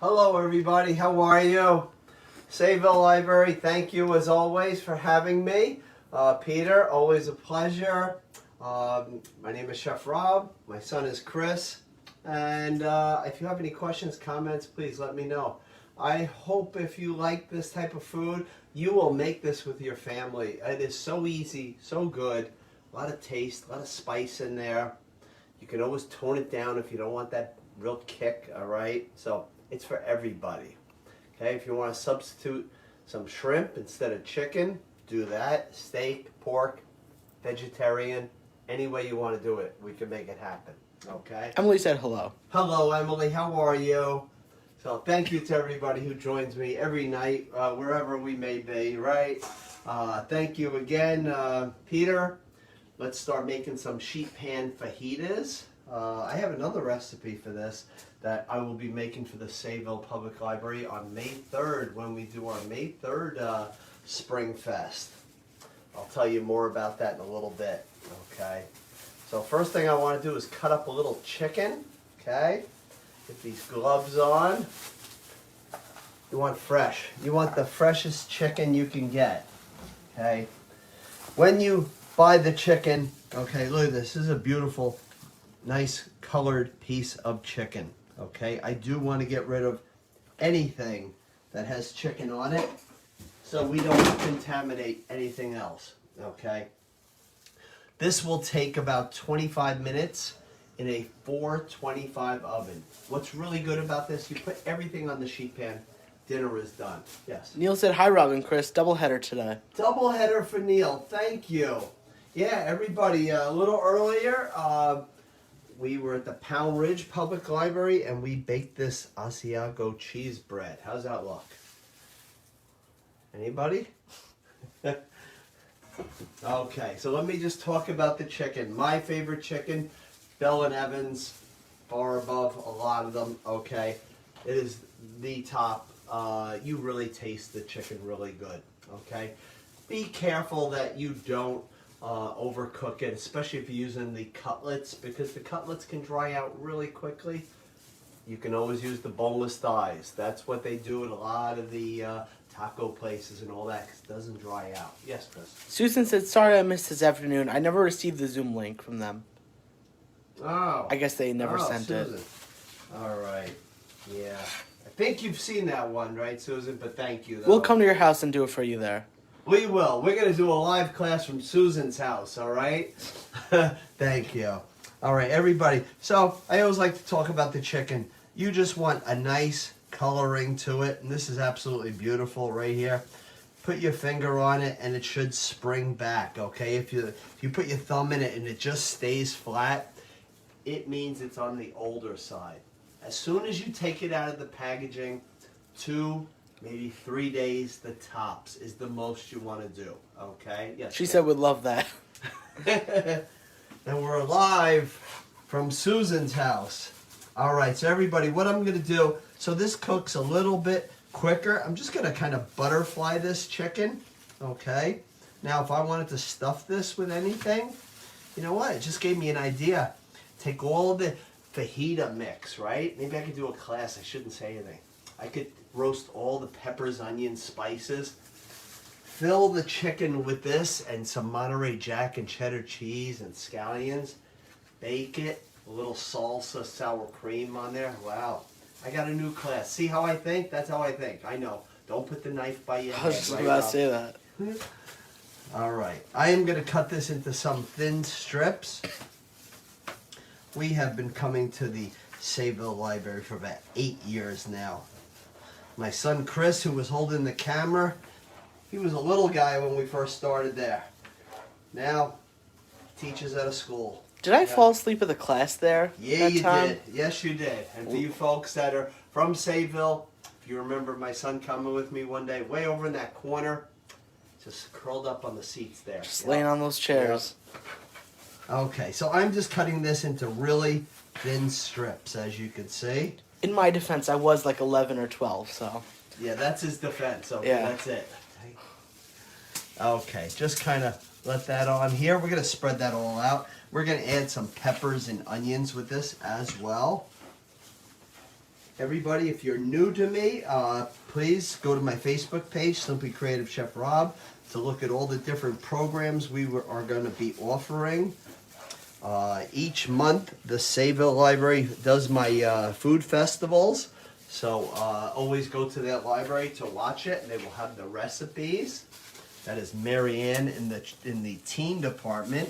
Hello everybody, how are you? Sayville Library, thank you as always for having me. Peter, always a pleasure. My name is Chef Rob, my son is Chris, and if you have any questions, comments, please let me know. I hope if you like this type of food, you will make this with your family. It is so easy, so good, a lot of taste, a lot of spice in there. You can always tone it down if you don't want that real kick, all right? So it's for everybody. Okay, if you want to substitute some shrimp instead of chicken, do that. Steak, pork, vegetarian, any way you want to do it, we can make it happen. Okay? Emily said hello. Hello, Emily. How are you? So thank you to everybody who joins me every night, wherever we may be, right? Thank you again, Peter. Let's start making some sheet pan fajitas. I have another recipe for this that I will be making for the Sayville Public Library on May 3rd when we do our May 3rd Spring Fest. I'll tell you more about that in a little bit, okay? So first thing I want to do is cut up a little chicken, okay? Get these gloves on. You want fresh. You want the freshest chicken you can get, okay? When you buy the chicken, okay, look at this. This is a beautiful, nice colored piece of chicken, okay? I do want to get rid of anything that has chicken on it so we don't contaminate anything else, okay? This will take about 25 minutes in a 425 oven. What's really good about this, you put everything on the sheet pan, dinner is done. Yes. Neil said hi, Rob and Chris. Doubleheader today. Doubleheader for Neil. Thank you. Yeah, everybody, a little earlier, we were at the Powell Ridge Public Library and we baked this Asiago cheese bread. How's that look? Anybody? Okay, so let me just talk about the chicken. My favorite chicken, Bell and Evans, far above a lot of them, okay? It is the top. You really taste the chicken really good, okay? Be careful that you don't overcook it, especially if you're using the cutlets, because the cutlets can dry out really quickly. You can always use the boneless thighs. That's what they do at a lot of the taco places and all that, because it doesn't dry out. Yes, Chris? Susan said, sorry I missed this afternoon. I never received the Zoom link from them. Oh. I guess they never sent Susan. it. All right. Yeah. I think you've seen that one, right, Susan? But thank you, though. We'll come to your house and do it for you there. We will. We're going to do a live class from Susan's house, all right? Thank you. All right, everybody. So I always like to talk about the chicken. You just want a nice coloring to it, and this is absolutely beautiful right here. Put your finger on it, and it should spring back, okay? If you put your thumb in it and it just stays flat, it means it's on the older side. As soon as you take it out of the packaging, 2, maybe 3 days, the tops is the most you want to do, okay? Yes. She said we'd love that. And we're live from Susan's house. All right, so everybody, what I'm going to do, so this cooks a little bit quicker. I'm just going to kind of butterfly this chicken, okay? Now, if I wanted to stuff this with anything, you know what? It just gave me an idea. Take all the fajita mix, right? Maybe I could do a class. I shouldn't say anything. I could roast all the peppers, onions, spices, fill the chicken with this and some Monterey Jack and cheddar cheese and scallions, bake it, a little salsa, sour cream on there. Wow, I got a new class. See how I think? That's how I think. I know. Don't put the knife by your head. I was just right about up. to say that. All right, I am going to cut this into some thin strips. We have been coming to the Sayville Library for about 8 years now. My son Chris, who was holding the camera, he was a little guy when we first started there. Now, teaches at a school. Did I fall asleep at the class there? Yeah, that time? did. Yes, you did. And for you folks that are from Sayville, if you remember my son coming with me one day, way over in that corner, just curled up on the seats there. Just laying on those chairs. Yep. Okay, so I'm just cutting this into really thin strips, as you can see. In my defense, I was like 11 or 12, so. Yeah, that's his defense. Okay, Yeah. That's it. Okay, just kind of let that on here. We're going to spread that all out. We're going to add some peppers and onions with this as well. Everybody, if you're new to me, please go to my Facebook page, Simply Creative Chef Rob, to look at all the different programs are going to be offering. Each month, the Sayville Library does my food festivals. So always go to that library to watch it. They will have the recipes. That is Marianne in the teen department.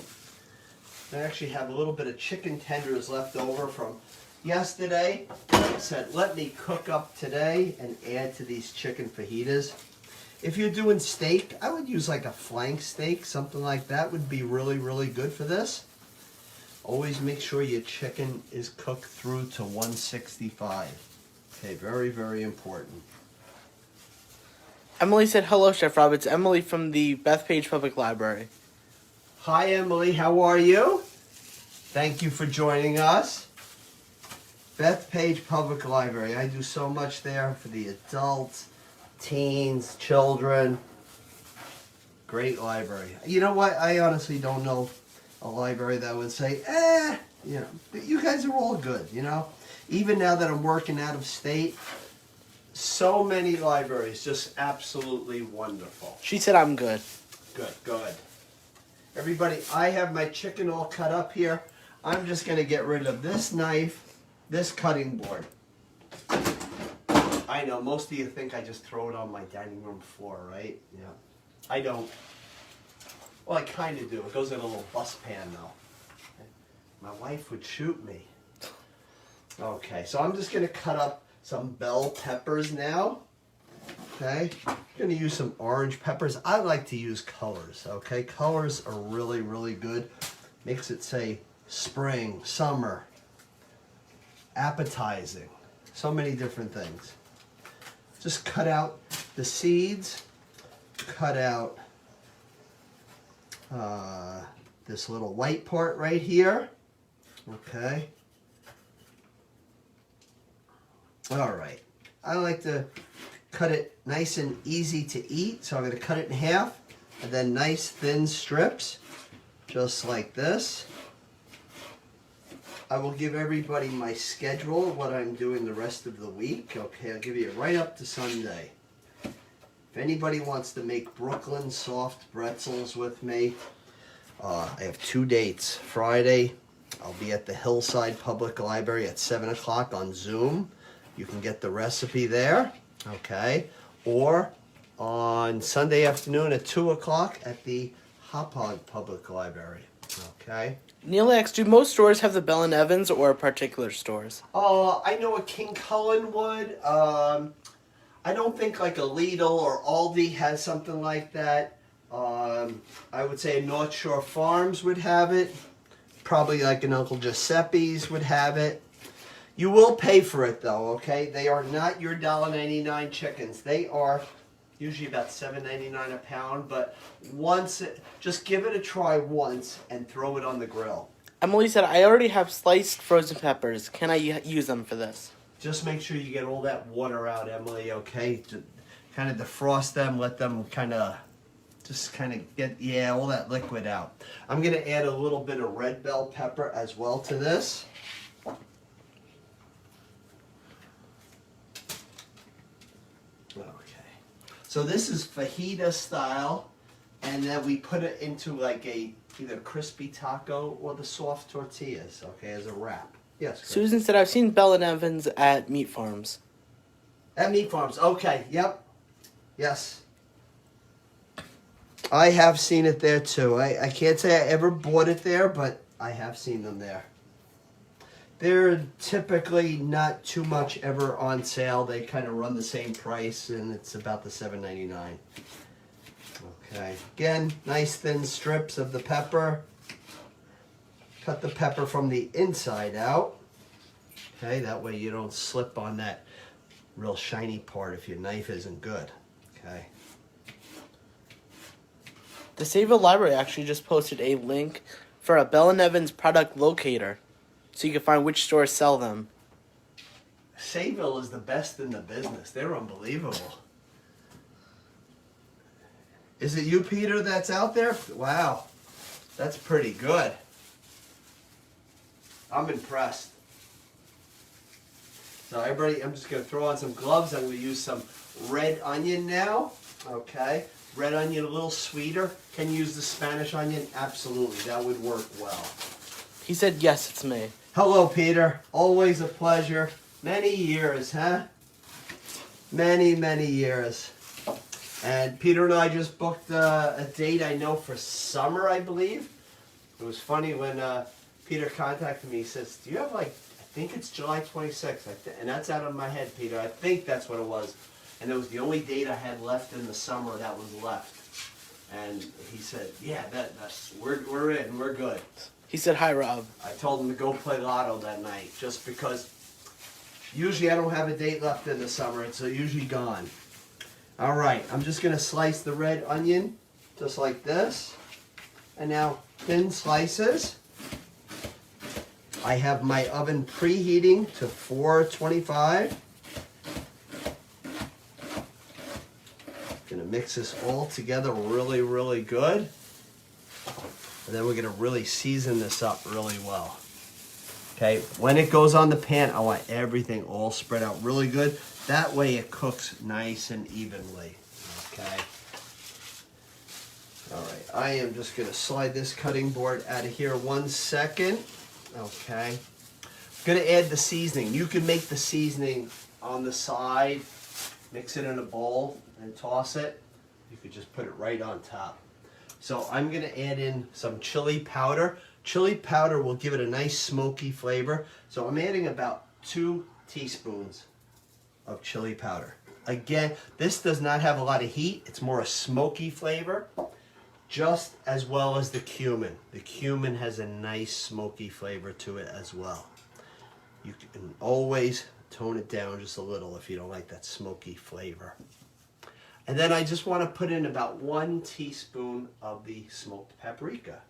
I actually have a little bit of chicken tenders left over from yesterday. I said, let me cook up today and add to these chicken fajitas. If you're doing steak, I would use like a flank steak. Something like that would be really, really good for this. Always make sure your chicken is cooked through to 165. Okay, very, very important. Emily said, hello, Chef Rob. It's Emily from the Bethpage Public Library. Hi, Emily. How are you? Thank you for joining us. Bethpage Public Library. I do so much there for the adults, teens, children. Great library. You know what? I honestly don't know a library that would say, you know, you guys are all good, you know? Even now that I'm working out of state, so many libraries, just absolutely wonderful. She said I'm good. Good, good. Everybody, I have my chicken all cut up here. I'm just going to get rid of this knife, this cutting board. I know, most of you think I just throw it on my dining room floor, right? Yeah. I don't. Well, I kind of do. It goes in a little bus pan, though. My wife would shoot me. Okay, so I'm just going to cut up some bell peppers now. Okay, I'm going to use some orange peppers. I like to use colors, okay? Colors are really, really good. Makes it say spring, summer, appetizing. So many different things. Just cut out the seeds. Cut out this little white part right here. Okay. All right. I like to cut it nice and easy to eat, so I'm going to cut it in half, and then nice thin strips, just like this. I will give everybody my schedule of what I'm doing the rest of the week. Okay, I'll give you right up to Sunday. If anybody wants to make Brooklyn soft pretzels with me, I have 2 dates. Friday, I'll be at the Hillside Public Library at 7 o'clock on Zoom. You can get the recipe there, okay? Or on Sunday afternoon at 2 o'clock at the Hauppauge Public Library, okay? Neil asks, do most stores have the Bell & Evans or particular stores? I know a King Cullen would. I don't think like a Lidl or Aldi has something like that. I would say North Shore Farms would have it. Probably like an Uncle Giuseppe's would have it. You will pay for it though, okay? They are not your $1.99 chickens. They are usually about $7.99 a pound, but just give it a try once and throw it on the grill. Emily said, I already have sliced frozen peppers. Can I use them for this? Just make sure you get all that water out, Emily, okay? To kind of defrost them, let them just get, all that liquid out. I'm going to add a little bit of red bell pepper as well to this. Okay. So this is fajita style, and then we put it into like either crispy taco or the soft tortillas, okay, as a wrap. Yes, Chris. Susan said, I've seen Bell & Evans at meat farms. At meat farms, okay, yep. Yes. I have seen it there too. I can't say I ever bought it there, but I have seen them there. They're typically not too much ever on sale. They kind of run the same price, and it's about the $7.99. Okay. Again, nice thin strips of the pepper. Cut the pepper from the inside out. Okay, that way you don't slip on that real shiny part if your knife isn't good. Okay. The Sayville Library actually just posted a link for a Bell & Evans product locator, so you can find which stores sell them. Sayville is the best in the business. They're unbelievable. Is it you, Peter, that's out there? Wow. That's pretty good. I'm impressed. So everybody, I'm just going to throw on some gloves. I'm going to use some red onion now. Okay. Red onion a little sweeter. Can you use the Spanish onion? Absolutely. That would work well. He said, yes, it's me. Hello, Peter. Always a pleasure. Many years, huh? Many, many years. And Peter and I just booked a date, I know, for summer, I believe. It was funny when Peter contacted me. He says, do you have I think it's July 26th. And that's out of my head, Peter. I think that's what it was. And it was the only date I had left in the summer that was left. And he said, yeah, we're in. We're good. He said, hi, Rob. I told him to go play lotto that night just because usually I don't have a date left in the summer. It's usually gone. All right, I'm just going to slice the red onion just like this. And now thin slices. I have my oven preheating to 425. Gonna mix this all together really, really good. And then we're gonna really season this up really well. Okay, when it goes on the pan, I want everything all spread out really good. That way it cooks nice and evenly. Okay. All right, I am just gonna slide this cutting board out of here 1 second. Okay. I'm gonna add the seasoning. You can make the seasoning on the side, mix it in a bowl and toss it. You could just put it right on top. So I'm gonna add in some chili powder. Chili powder will give it a nice smoky flavor. So I'm adding about 2 teaspoons of chili powder. Again, this does not have a lot of heat. It's more a smoky flavor, just as well as the cumin. The cumin has a nice smoky flavor to it as well. You can always tone it down just a little if you don't like that smoky flavor. And then I just want to put in about 1 teaspoon of the smoked paprika.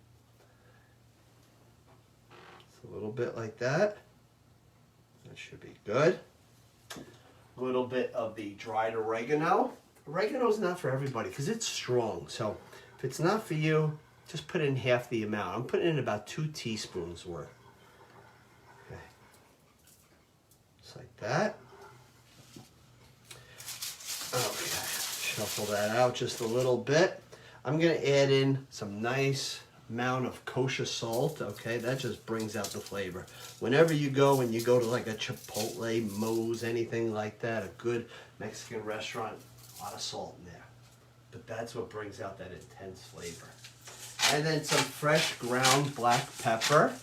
Just a little bit like that. That should be good. A little bit of the dried oregano. Oregano is not for everybody because it's strong. So if it's not for you, just put in half the amount. I'm putting in about 2 teaspoons worth. Okay. Just like that. Okay. Shuffle that out just a little bit. I'm going to add in some nice amount of kosher salt. Okay, that just brings out the flavor. Whenever you go and you go to like a Chipotle, Moe's, anything like that, a good Mexican restaurant, a lot of salt in there. But that's what brings out that intense flavor. And then some fresh ground black pepper.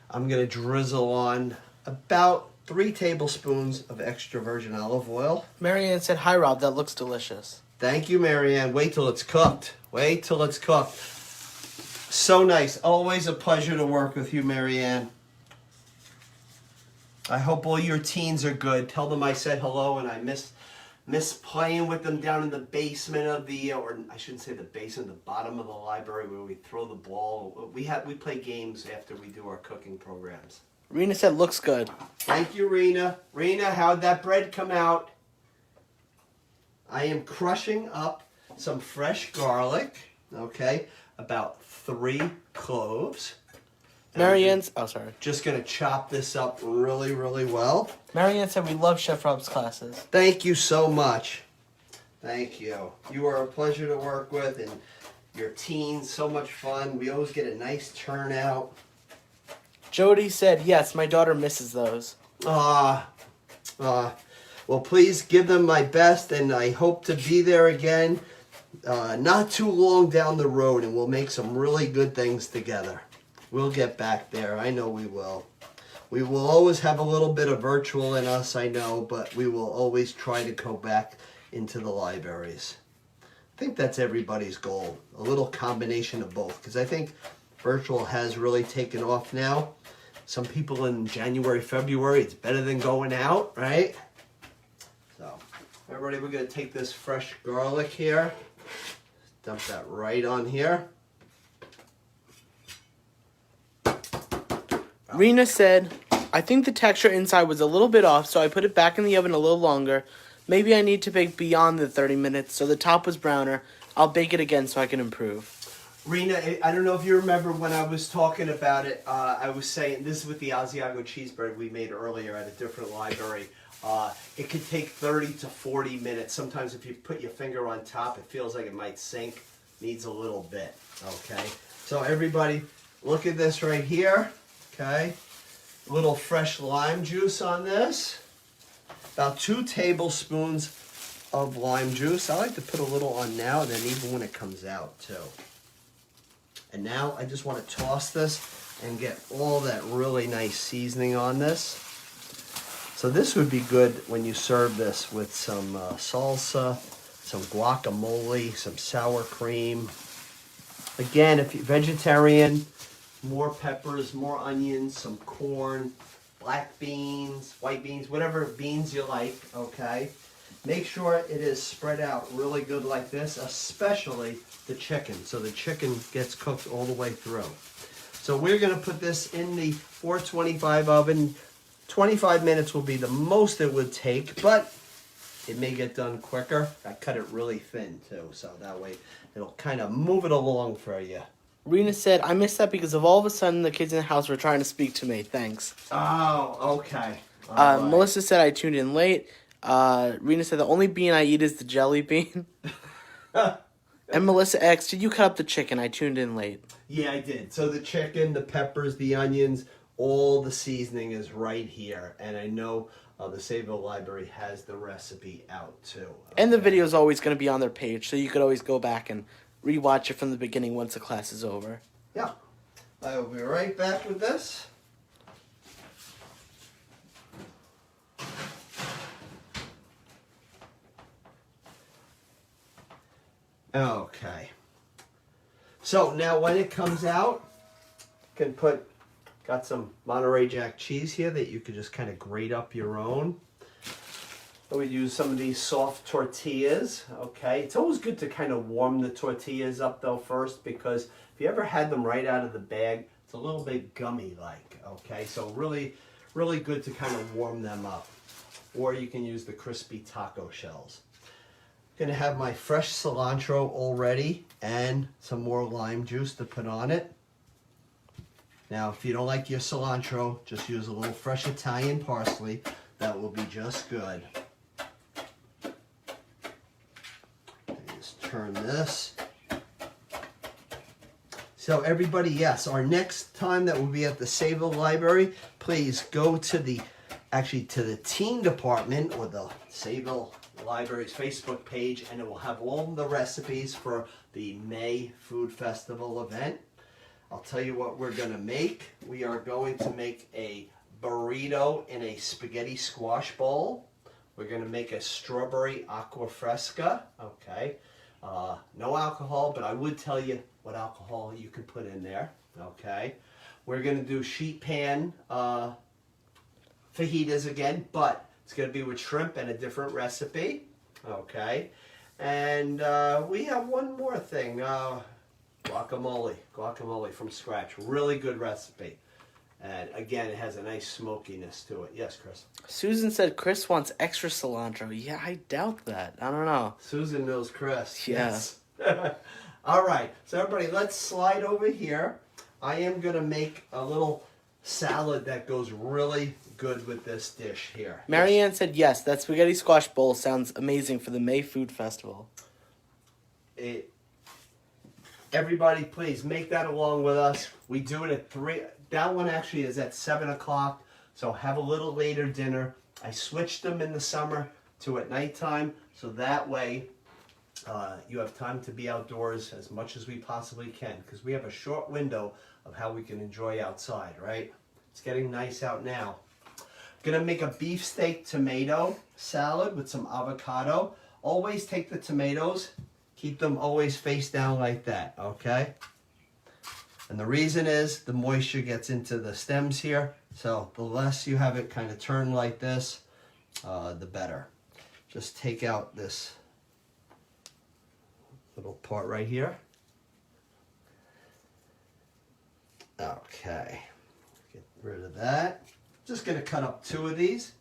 I'm going to drizzle on about 3 tablespoons of extra virgin olive oil. Marianne said, hi, Rob. That looks delicious. Thank you, Marianne. Wait till it's cooked. Wait till it's cooked. So nice. Always a pleasure to work with you, Marianne. I hope all your teens are good. Tell them I said hello and I miss playing with them down in the basement of the, or I shouldn't say the basement, the bottom of the library where we throw the ball. We play games after we do our cooking programs. Rena said, looks good. Thank you, Rena. Rena, how'd that bread come out? I am crushing up some fresh garlic, okay, about 3 cloves. Marianne's, oh, sorry. Just going to chop this up really, really well. Marianne said, we love Chef Rob's classes. Thank you so much. Thank you. You are a pleasure to work with, and your teens, so much fun. We always get a nice turnout. Jody said, yes, my daughter misses those. Well, please give them my best, and I hope to be there again not too long down the road, and we'll make some really good things together. We'll get back there. I know we will. We will always have a little bit of virtual in us, I know, but we will always try to go back into the libraries. I think that's everybody's goal, a little combination of both, because I think virtual has really taken off now. Some people in January, February, it's better than going out, right? So, everybody, we're going to take this fresh garlic here. Dump that right on here. Rena said, I think the texture inside was a little bit off, so I put it back in the oven a little longer. Maybe I need to bake beyond the 30 minutes, so the top was browner. I'll bake it again so I can improve. Rena, I don't know if you remember when I was talking about it, I was saying, this is with the Asiago cheese bread we made earlier at a different library. It could take 30 to 40 minutes. Sometimes if you put your finger on top, it feels like it might sink. Needs a little bit, okay? So everybody, look at this right here, okay? A little fresh lime juice on this. About 2 tablespoons of lime juice. I like to put a little on now and then even when it comes out too. And now I just want to toss this and get all that really nice seasoning on this. So this would be good when you serve this with some salsa, some guacamole, some sour cream. Again, if you're vegetarian, more peppers, more onions, some corn, black beans, white beans, whatever beans you like, okay? Make sure it is spread out really good like this, especially the chicken, so the chicken gets cooked all the way through. So we're gonna put this in the 425 oven. 25 minutes will be the most it would take, but it may get done quicker. I cut it really thin too, so that way it'll kind of move it along for you. Rena said, I missed that because of all of a sudden the kids in the house were trying to speak to me. Thanks. Oh, okay. All right. Melissa said I tuned in late. Rena said the only bean I eat is the jelly bean. And Melissa asked, did you cut up the chicken? I tuned in late. Yeah, I did. So the chicken, the peppers, the onions, all the seasoning is right here. And I know the Sayville Library has the recipe out too. Okay. And the video is always going to be on their page, so you could always go back and rewatch it from the beginning once the class is over. Yeah. I will be right back with this. Okay. So now when it comes out, you can got some Monterey Jack cheese here that you could just kind of grate up your own. I would use some of these soft tortillas, okay? It's always good to kind of warm the tortillas up though first, because if you ever had them right out of the bag, it's a little bit gummy like, okay? So really, really good to kind of warm them up. Or you can use the crispy taco shells. Gonna have my fresh cilantro already and some more lime juice to put on it. Now, if you don't like your cilantro, just use a little fresh Italian parsley. That will be just good. Just turn this. So everybody, yes, our next time that will be at the Sayville Library, please go to the teen department or the Sayville Library's Facebook page, and it will have all the recipes for the May Food Festival event. I'll tell you what we're going to make. We are going to make a burrito in a spaghetti squash bowl. We're going to make a strawberry aqua fresca. Okay. No alcohol, but I would tell you what alcohol you can put in there. Okay. We're going to do sheet pan fajitas again, but it's going to be with shrimp and a different recipe. Okay. And we have one more thing. Guacamole from scratch. Really good recipe. And again, it has a nice smokiness to it. Yes, Chris? Susan said Chris wants extra cilantro. Yeah, I doubt that. I don't know. Susan knows Chris. Yeah. Yes. All right. So everybody, let's slide over here. I am going to make a little salad that goes really good with this dish here. Marianne said yes, that spaghetti squash bowl sounds amazing for the May Food Festival. Everybody, please make that along with us. We do it at 3. That one actually is at 7 o'clock, so have a little later dinner. I switched them in the summer to at nighttime, so that way you have time to be outdoors as much as we possibly can, because we have a short window of how we can enjoy outside, right? It's getting nice out now. Gonna make a beefsteak tomato salad with some avocado. Always take the tomatoes, keep them always face down like that, okay? And the reason is the moisture gets into the stems here, so the less you have it kind of turn like this, the better. Just take out this little part right here. Okay, get rid of that. Just gonna cut up 2 of these.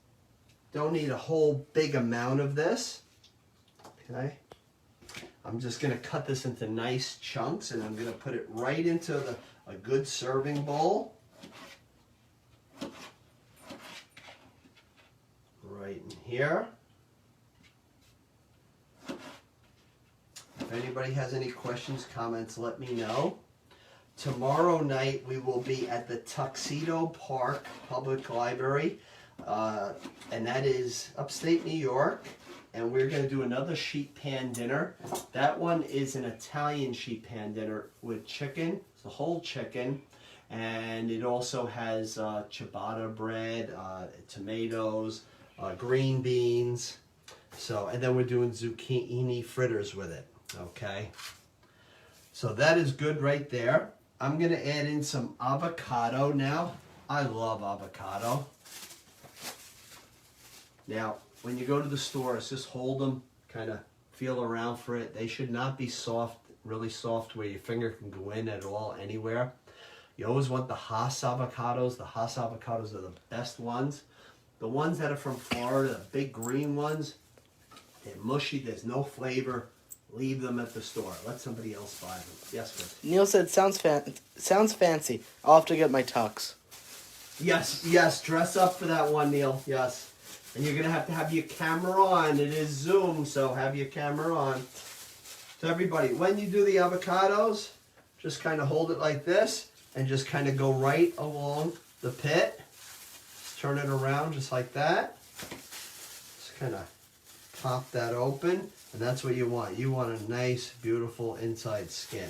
Don't need a whole big amount of this. Okay. I'm just going to cut this into nice chunks, and I'm going to put it right into a good serving bowl. Right in here. If anybody has any questions, comments, let me know. Tomorrow night we will be at the Tuxedo Park Public Library, and that is upstate New York. And we're going to do another sheet pan dinner. That one is an Italian sheet pan dinner with chicken, it's a whole chicken, and it also has ciabatta bread, tomatoes, green beans. So, and then we're doing zucchini fritters with it. Okay. So that is good right there. I'm going to add in some avocado now. I love avocado. Now, when you go to the stores, just hold them, kind of feel around for it. They should not be soft, really soft, where your finger can go in at all, anywhere. You always want the Hass avocados. The Hass avocados are the best ones. The ones that are from Florida, the big green ones, they're mushy, there's no flavor. Leave them at the store. Let somebody else buy them. Yes, Chris? Neil said, sounds fancy. I'll have to get my tux. Yes, dress up for that one, Neil. Yes. And you're going to have your camera on. It is Zoom, so have your camera on. So everybody, when you do the avocados, just kind of hold it like this and just kind of go right along the pit. Just turn it around just like that. Just kind of pop that open, and that's what you want. You want a nice, beautiful inside skin.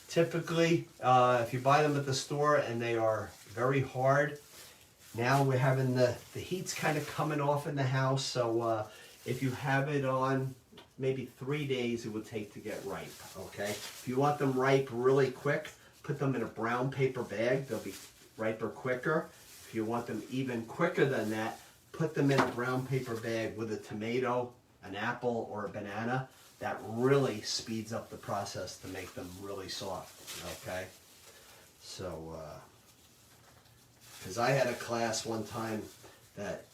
Typically, if you buy them at the store and they are very hard, now we're having the heat's kind of coming off in the house, so if you have it on maybe 3 days it would take to get ripe, okay? If you want them ripe really quick, put them in a brown paper bag. They'll be riper quicker. If you want them even quicker than that, put them in a brown paper bag with a tomato, an apple, or a banana. That really speeds up the process to make them really soft, okay? So, because I had a class one time that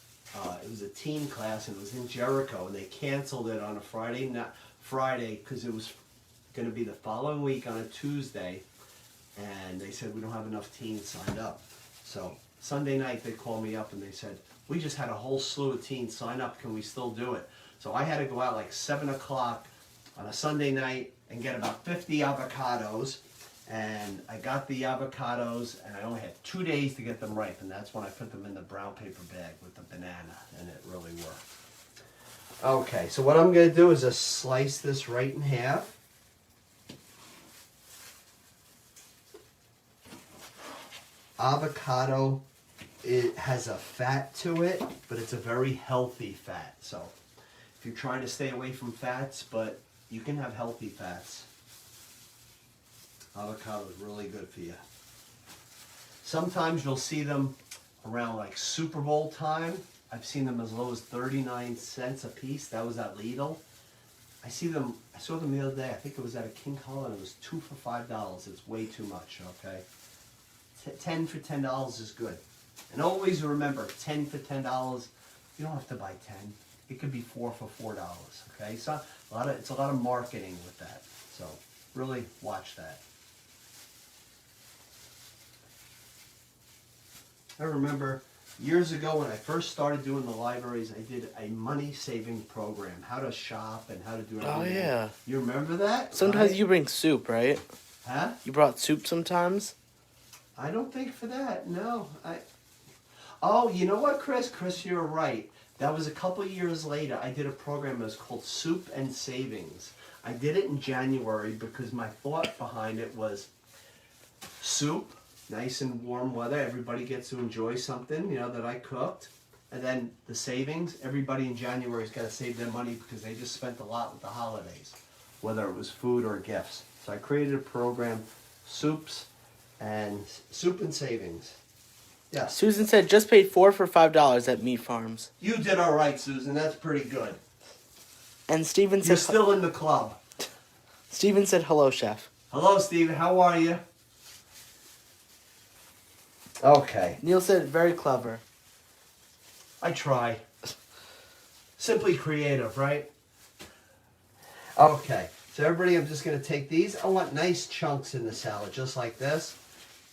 it was a teen class, and it was in Jericho, and they canceled it on a Friday because it was going to be the following week on a Tuesday, and they said we don't have enough teens signed up. So Sunday night they called me up and they said, we just had a whole slew of teens sign up, can we still do it? So I had to go out like 7 o'clock on a Sunday night and get about 50 avocados. And I got the avocados, and I only had 2 days to get them ripe, and that's when I put them in the brown paper bag with the banana, and it really worked. Okay, so what I'm going to do is just slice this right in half. Avocado, it has a fat to it, but it's a very healthy fat. So if you're trying to stay away from fats, but you can have healthy fats. Avocado is really good for you. Sometimes you'll see them around like Super Bowl time. I've seen them as low as 39 cents a piece. That was at Lidl. I saw them the other day. I think it was at a King Cullen. It was 2 for $5. It's way too much, okay? 10 for $10 is good. And always remember, 10 for $10, you don't have to buy 10. It could be 4 for $4, okay? So it's a lot of marketing with that. So really watch that. I remember years ago when I first started doing the libraries, I did a money-saving program, how to shop and how to do everything. Oh, yeah. You remember that? Sometimes you bring soup, right? Huh? You brought soup sometimes? I don't think for that, no. Oh, you know what, Chris? Chris, you're right. That was a couple years later. I did a program that was called Soup and Savings. I did it in January because my thought behind it was soup, nice and warm weather. Everybody gets to enjoy something, that I cooked. And then the savings, everybody in January's got to save their money because they just spent a lot with the holidays, whether it was food or gifts. So I created a program, Soup and Savings. Yeah. Susan said just paid 4 for $5 at Meat Farms. You did all right, Susan. That's pretty good. And Steven said... You're still in the club. Steven said, hello, chef. Hello, Steven. How are you? Okay. Neil said, very clever. I try. Simply creative, right? Okay. So So everybody, I'm just going to take these. I want nice chunks in the salad, just like this.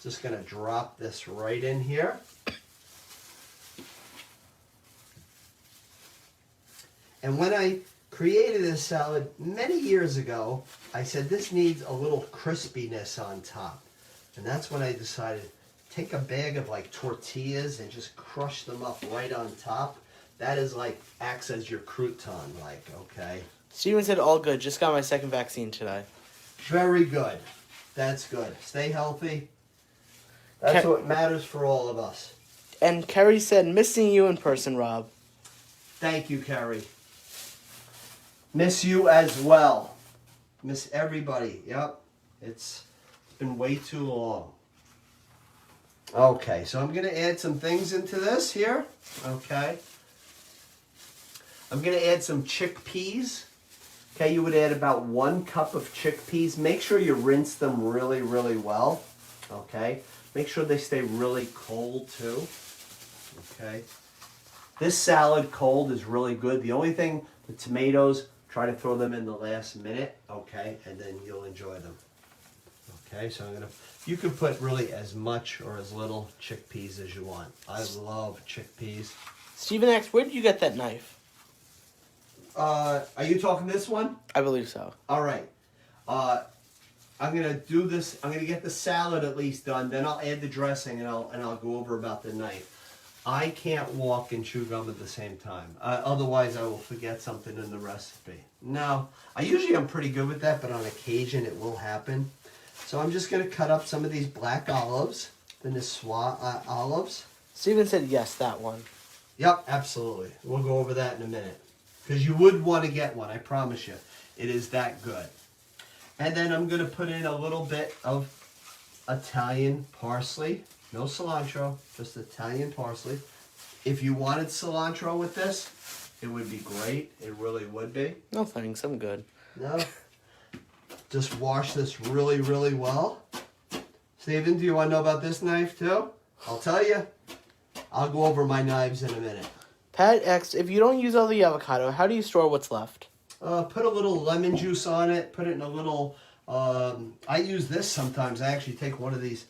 Just going to drop this right in here. And when I created this salad many years ago, I said this needs a little crispiness on top. And that's when I decided, take a bag of like tortillas and just crush them up right on top. That is like, acts as your crouton, like, okay. Steven said all good. Just got my second vaccine today. Very good. That's good. Stay healthy. That's what matters for all of us. And Kerry said, missing you in person, Rob. Thank you, Kerry. Miss you as well. Miss everybody. Yep. It's been way too long. Okay, so I'm going to add some things into this here. Okay. I'm going to add some chickpeas. Okay, you would add about 1 cup of chickpeas. Make sure you rinse them really, really well. Okay. Make sure they stay really cold too. Okay. This salad cold is really good. The only thing, the tomatoes, try to throw them in the last minute. Okay, and then you'll enjoy them. Okay, so you can put really as much or as little chickpeas as you want. I love chickpeas. Steven asked, where did you get that knife? Are you talking this one? I believe so. All right. I'm gonna do this. I'm gonna get the salad at least done. Then I'll add the dressing, and I'll go over about the knife. I can't walk and chew gum at the same time. Otherwise, I will forget something in the recipe. No, I usually am pretty good with that, but on occasion it will happen. So I'm just gonna cut up some of these black olives, the Niçoise olives. Steven said yes, that one. Yep, absolutely. We'll go over that in a minute. Because you would want to get one, I promise you. It is that good. And then I'm going to put in a little bit of Italian parsley. No cilantro, just Italian parsley. If you wanted cilantro with this, it would be great. It really would be. No thanks, I'm good. No. Just wash this really, really well. Steven, do you want to know about this knife too? I'll tell you. I'll go over my knives in a minute. Pat asked, if you don't use all the avocado, how do you store what's left? Put a little lemon juice on it. Put it in a little... I use this sometimes. I actually take one of these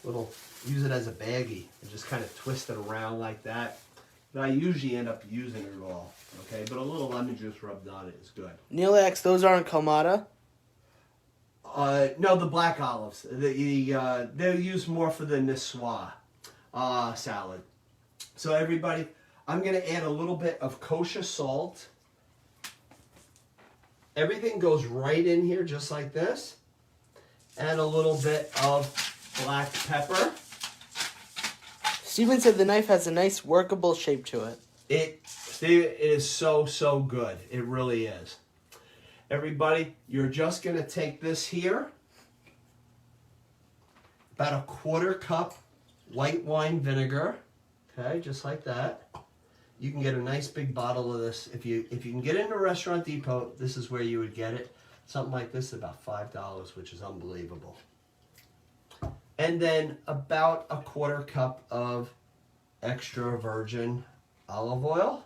little... Use it as a baggie. And just kind of twist it around like that. But I usually end up using it all. Okay? But a little lemon juice rubbed on it is good. Neil asked, those aren't Kalmata? No, the black olives. They're used more for the Niçoise salad. So everybody... I'm going to add a little bit of kosher salt. Everything goes right in here just like this. And a little bit of black pepper. Steven said the knife has a nice workable shape to it. It is so, so good. It really is. Everybody, you're just going to take this here. About 1/4 cup white wine vinegar. Okay, just like that. You can get a nice big bottle of this. If you can get it in a Restaurant Depot, this is where you would get it. Something like this is about $5, which is unbelievable. And then about 1/4 cup of extra virgin olive oil.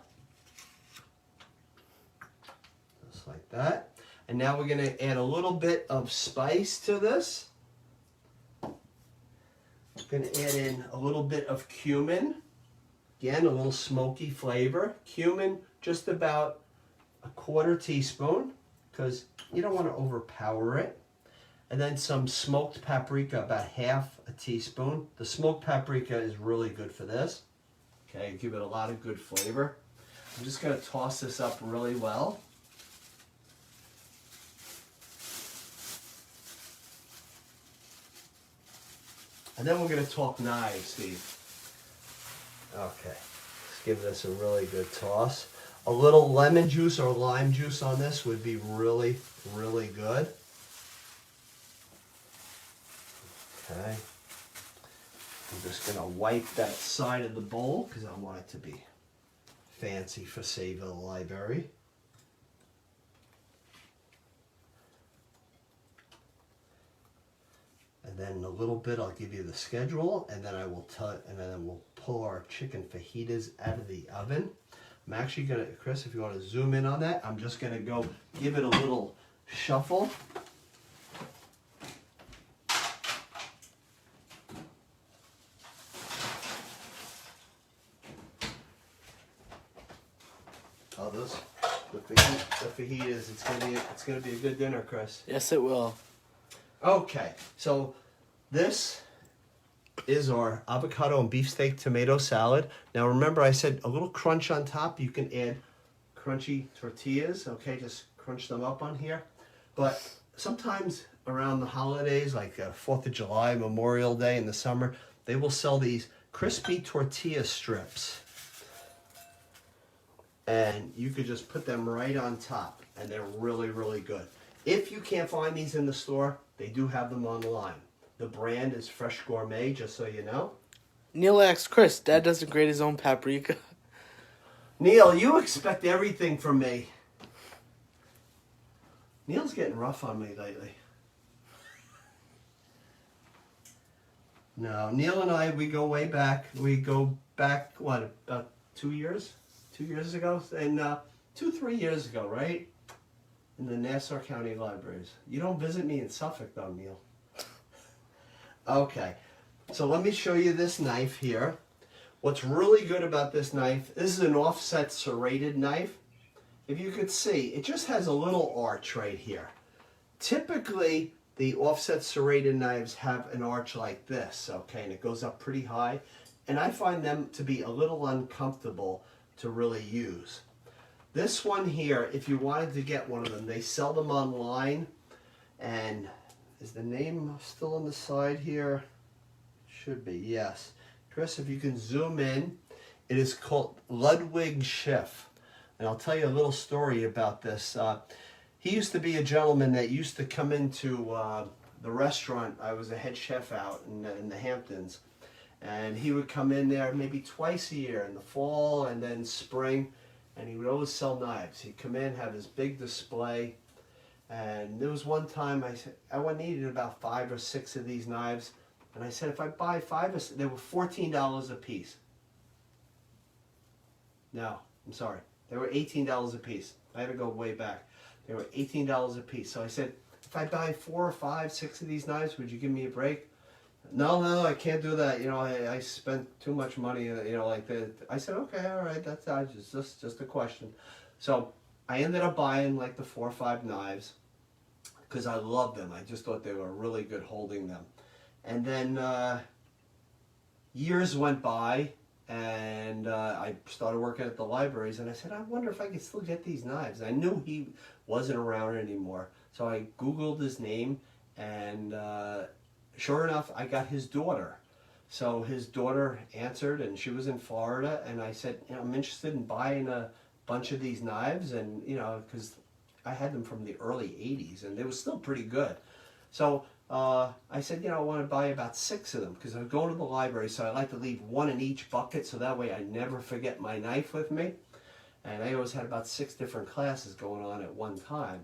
Just like that. And now we're going to add a little bit of spice to this. I'm going to add in a little bit of cumin. Again, a little smoky flavor. Cumin, just about 1/4 teaspoon, because you don't want to overpower it. And then some smoked paprika, about 1/2 teaspoon. The smoked paprika is really good for this. Okay, give it a lot of good flavor. I'm just going to toss this up really well. And then we're going to talk knives, Steve. Okay, let's give this a really good toss. A little lemon juice or lime juice on this would be really, really good. Okay. I'm just going to wipe that side of the bowl because I want it to be fancy for Save the Library. And then in a little bit, I'll give you the schedule, and then I will we'll pull our chicken fajitas out of the oven. I'm actually gonna, Chris, if you want to zoom in on that, I'm just gonna go give it a little shuffle. Oh, the fajitas. It's gonna be a good dinner, Chris. Yes, it will. Okay, so this is our avocado and beefsteak tomato salad. Now remember, I said a little crunch on top. You can add crunchy tortillas. Okay, just crunch them up on here. But sometimes around the holidays, like 4th of July, Memorial Day in the summer, they will sell these crispy tortilla strips. And you could just put them right on top, and they're really, really good. If you can't find these in the store, they do have them online. The brand is Fresh Gourmet, just so you know. Neil asks, Chris, Dad doesn't grate his own paprika. Neil, you expect everything from me. Neil's getting rough on me lately. No, Neil and I, we go way back. We go back, what, about 2 years? 2 years ago? And 2-3 years ago, right? In the Nassau County Libraries. You don't visit me in Suffolk, though, Neil. Okay, so let me show you this knife here. What's really good about this knife, this is an offset serrated knife. If you could see, it just has a little arch right here. Typically, the offset serrated knives have an arch like this, okay, and it goes up pretty high. And I find them to be a little uncomfortable to really use. This one here, if you wanted to get one of them, they sell them online. And is the name still on the side here? Should be, yes. Chris, if you can zoom in, it is called Ludwig Schiff. And I'll tell you a little story about this. He used to be a gentleman that used to come into the restaurant. I was a head chef out in the Hamptons. And he would come in there maybe twice a year, in the fall and then spring. And he would always sell knives. He'd come in, have his big display. And there was one time I needed about 5 or 6 of these knives. And I said, if I buy 5 or 6, they were $14 a piece. No, I'm sorry. They were $18 a piece. I had to go way back. They were $18 a piece. So I said, if I buy 4 or 5, 6 of these knives, would you give me a break? No, I can't do that. You know, I spent too much money, you know, like that. I said, okay, all right, that's just a question. So I ended up buying like the 4 or 5 knives because I loved them. I just thought they were really good holding them. And then years went by, and I started working at the libraries, and I said, I wonder if I could still get these knives. I knew he wasn't around anymore. So I Googled his name, and sure enough, I got his daughter. So his daughter answered, and she was in Florida, and I said, you know, I'm interested in buying a bunch of these knives, and, you know, because I had them from the early 80s, and they were still pretty good. So I said, you know, I want to buy about 6 of them, because I was going to the library, so I like to leave 1 in each bucket, so that way I never forget my knife with me. And I always had about 6 different classes going on at one time.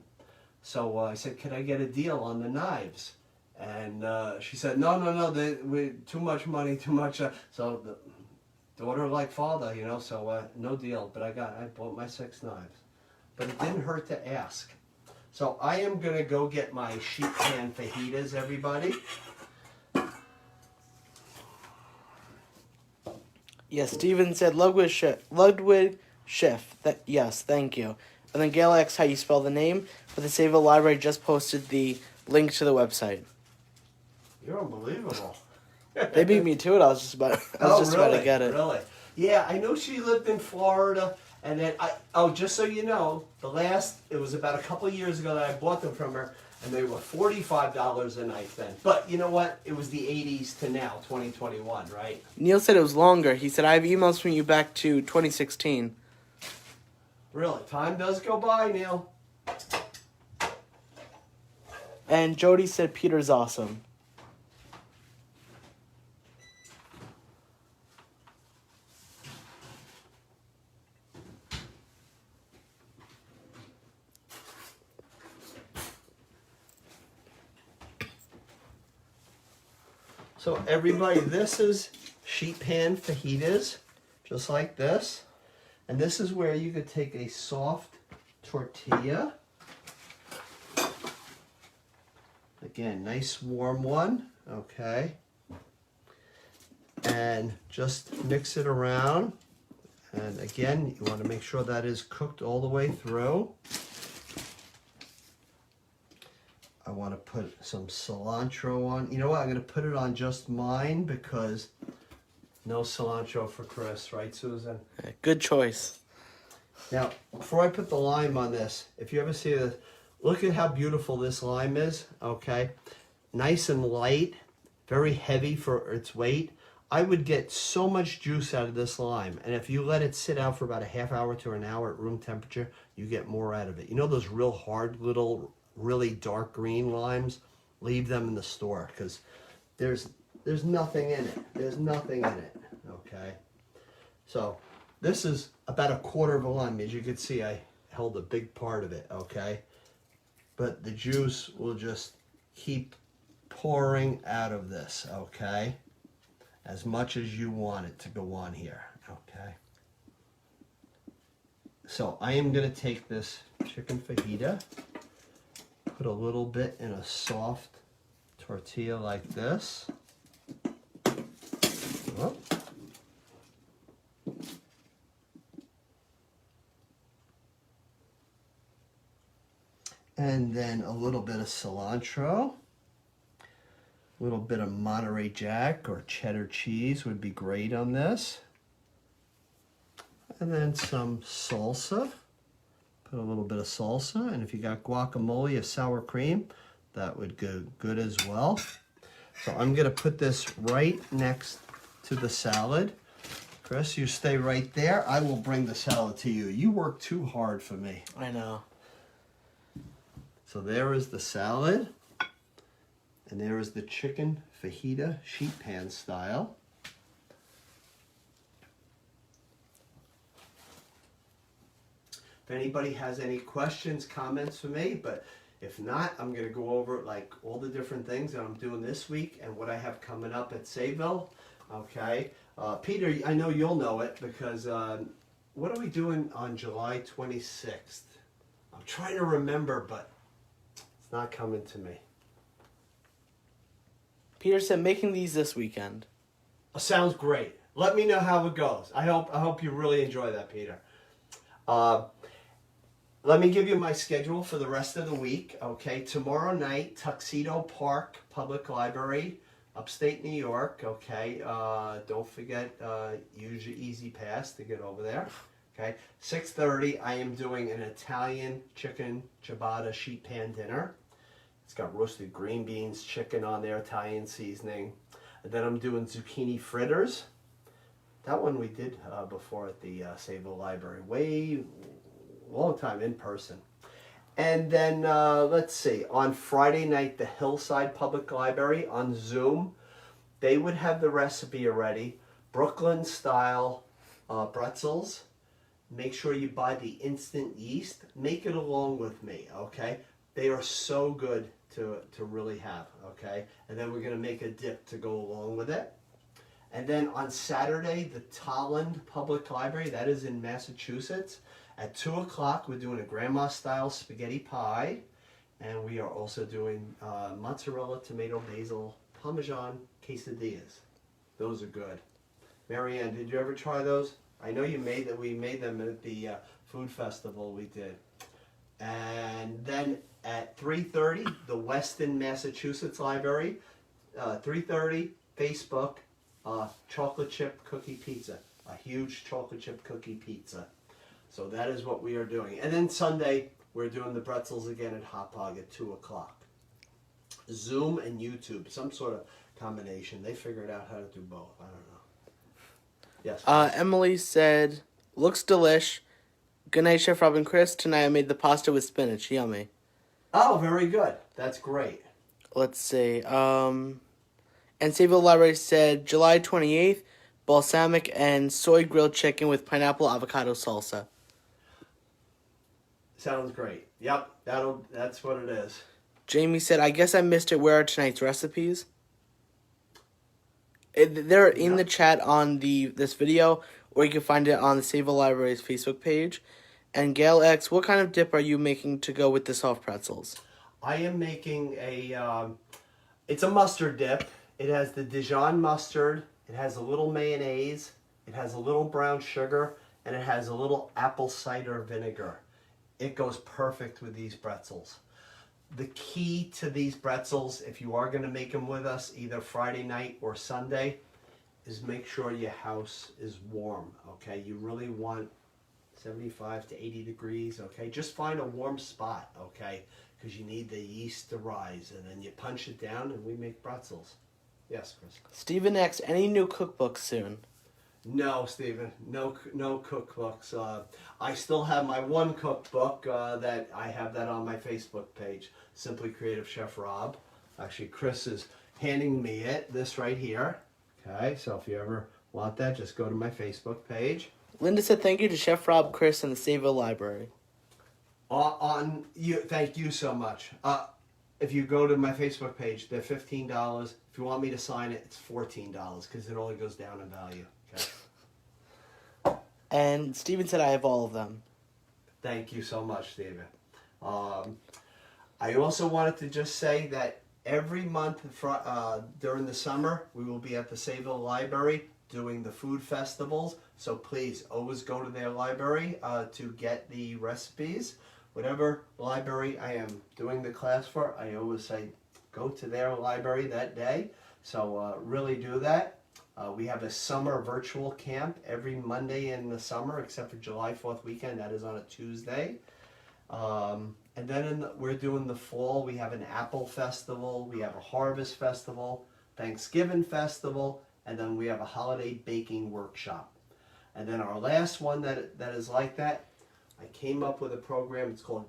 So I said, could I get a deal on the knives? And she said, no, too much money, too much. So the daughter like father, you know, so no deal. But I bought my 6 knives. But it didn't hurt to ask. So I am going to go get my sheet pan fajitas, everybody. Yes, Steven said Ludwig Schiff. Yes, thank you. And then Gail asks how you spell the name, but the Save a Library just posted the link to the website. You're unbelievable. They beat me to it. I was just about to get it. Really? Yeah, I know she lived in Florida, and then just so you know, it was about a couple of years ago that I bought them from her, and they were $45 a knife then. But you know what? It was the 80s to now, 2021, right? Neil said it was longer. He said, I have emails from you back to 2016. Really? Time does go by, Neil. And Jody said Peter's awesome. So everybody, this is sheet pan fajitas, just like this. And this is where you could take a soft tortilla Again, nice warm one, okay? And just mix it around. And again, you want to make sure that is cooked all the way through. I want to put some cilantro on. You know what? I'm going to put it on just mine because no cilantro for Chris, right, Susan? Good choice. Now, before I put the lime on this, if you ever see this, look at how beautiful this lime is, okay? Nice and light, very heavy for its weight. I would get so much juice out of this lime, and if you let it sit out for about a half hour to an hour at room temperature, you get more out of it. You know those real hard little, really dark green limes? Leave them in the store, because there's nothing in it. There's nothing in it, okay? So this is about a quarter of a lime. As you can see, I held a big part of it, okay? But the juice will just keep pouring out of this, okay? As much as you want it to go on here, okay? So I am going to take this chicken fajita, put a little bit in a soft tortilla like this. Oh. And then a little bit of cilantro. A little bit of Monterey Jack or cheddar cheese would be great on this. And then some salsa. Put a little bit of salsa. And if you got guacamole or sour cream, that would go good as well. So I'm going to put this right next to the salad. Chris, you stay right there. I will bring the salad to you. You work too hard for me. I know. So there is the salad. And there is the chicken fajita sheet pan style. If anybody has any questions, comments for me, but if not, I'm going to go over like all the different things that I'm doing this week and what I have coming up at Sayville. Okay. Peter, I know you'll know it because what are we doing on July 26th? I'm trying to remember, but it's not coming to me. Peter said making these this weekend. Sounds great. Let me know how it goes. I hope you really enjoy that, Peter. Let me give you my schedule for the rest of the week. Okay, tomorrow night, Tuxedo Park Public Library, upstate New York. Okay, don't forget, use your Easy Pass to get over there. Okay, 6:30, I am doing an Italian chicken ciabatta sheet pan dinner. It's got roasted green beans, chicken on there, Italian seasoning. And then I'm doing zucchini fritters. That one we did before at the Sayville Library, way long time in person. And then let's see, on Friday night, the Hillside Public Library on Zoom, they would have the recipe already. Brooklyn style pretzels. Make sure you buy the instant yeast. Make it along with me, okay? They are so good to really have, okay? And then we're going to make a dip to go along with it. And then on Saturday, the Tolland Public Library, that is in Massachusetts. At 2 o'clock, we're doing a grandma-style spaghetti pie. And we are also doing mozzarella, tomato, basil, Parmesan quesadillas. Those are good. Marianne, did you ever try those? I know you made that. We made them at the food festival we did. And then at 3:30, the Weston, Massachusetts Library. 3:30, Facebook, chocolate chip cookie pizza. A huge chocolate chip cookie pizza. So that is what we are doing. And then Sunday, we're doing the pretzels again at Hot Pog at 2 o'clock. Zoom and YouTube, some sort of combination. They figured out how to do both. I don't know. Yes. Emily said, looks delish. Good night, Chef Rob and Chris. Tonight I made the pasta with spinach. Yummy. Oh, very good. That's great. Let's see. And Sayville Library said July 28th, balsamic and soy grilled chicken with pineapple avocado salsa. Sounds great. Yep, that's what it is. Jamie said, I guess I missed it. Where are tonight's recipes? They're in the chat on this video, or you can find it on the Sayville Library's Facebook page. And Gail X, what kind of dip are you making to go with the soft pretzels? I am making it's a mustard dip. It has the Dijon mustard. It has a little mayonnaise. It has a little brown sugar. And it has a little apple cider vinegar. It goes perfect with these pretzels. The key to these pretzels, if you are going to make them with us, either Friday night or Sunday, is make sure your house is warm, okay? You really want 75 to 80 degrees, okay? Just find a warm spot, okay? Because you need the yeast to rise, and then you punch it down, and we make pretzels. Yes, Chris? Stephen asks, any new cookbooks soon? No, Stephen, no cookbooks. I still have my one cookbook that I have that on my Facebook page, Simply Creative Chef Rob. Actually, Chris is handing me this right here. Okay, so if you ever want that, just go to my Facebook page. Linda said thank you to Chef Rob, Chris, and the Sayville Library. Thank you so much. If you go to my Facebook page, they're $15. If you want me to sign it, it's $14 because it only goes down in value. Okay. And Stephen said I have all of them. Thank you so much, Stephen. I also wanted to just say that every month during the summer, we will be at the Sayville Library doing the food festivals. So please always go to their library to get the recipes. Whatever library I am doing the class for, I always say go to their library that day. So really do that. We have a summer virtual camp every Monday in the summer, except for July 4th weekend. That is on a Tuesday. And then we're doing the fall. We have an apple festival. We have a harvest festival, Thanksgiving festival, and then we have a holiday baking workshop. And then our last one that is like that, I came up with a program. It's called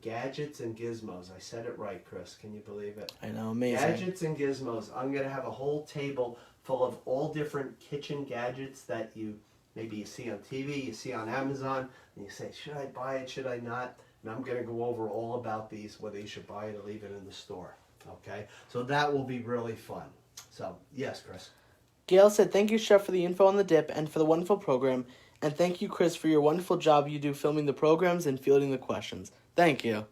Gadgets and Gizmos. I said it right, Chris. Can you believe it? I know, amazing. Gadgets and Gizmos. I'm going to have a whole table full of all different kitchen gadgets that you see on TV, you see on Amazon, and you say, should I buy it, should I not? And I'm going to go over all about these, whether you should buy it or leave it in the store. Okay? So that will be really fun. So, yes, Chris. Gail said, thank you, Chef, for the info on the dip and for the wonderful program. And thank you, Chris, for your wonderful job you do filming the programs and fielding the questions. Thank you.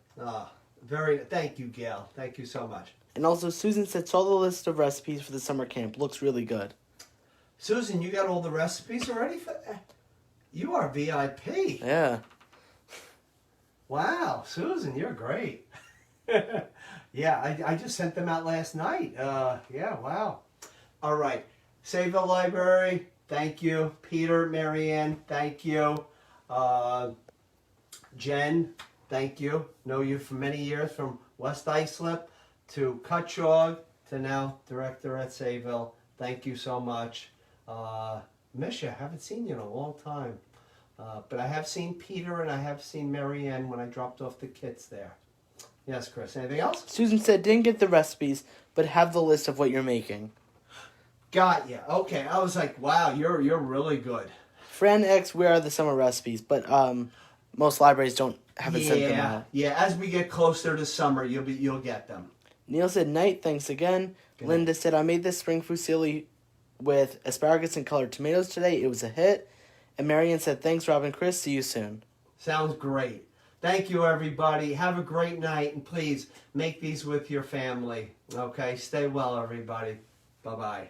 Thank you, Gail. Thank you so much. And also, Susan said, saw the list of recipes for the summer camp. Looks really good. Susan, you got all the recipes already? You are VIP. Yeah. Wow, Susan, you're great. Yeah, I just sent them out last night. Yeah, wow. All right. Sayville Library, thank you. Peter, Marianne, thank you. Jen, thank you. Know you for many years from West Islip to Cutchog to now director at Sayville. Thank you so much. Miss you. Haven't seen you in a long time. But I have seen Peter and I have seen Marianne when I dropped off the kits there. Yes, Chris. Anything else? Susan said, didn't get the recipes, but have the list of what you're making. Got ya. Okay. I was like, wow, you're really good. Fran X, where are the summer recipes? But most libraries haven't sent them out. Yeah. As we get closer to summer, you'll get them. Neil said, night, thanks again. Good Linda night. said, I made this spring fusilli with asparagus and colored tomatoes today. It was a hit. And Marianne said, thanks, Rob and Chris. See you soon. Sounds great. Thank you, everybody. Have a great night, and please make these with your family. Okay? Stay well, everybody. Bye-bye.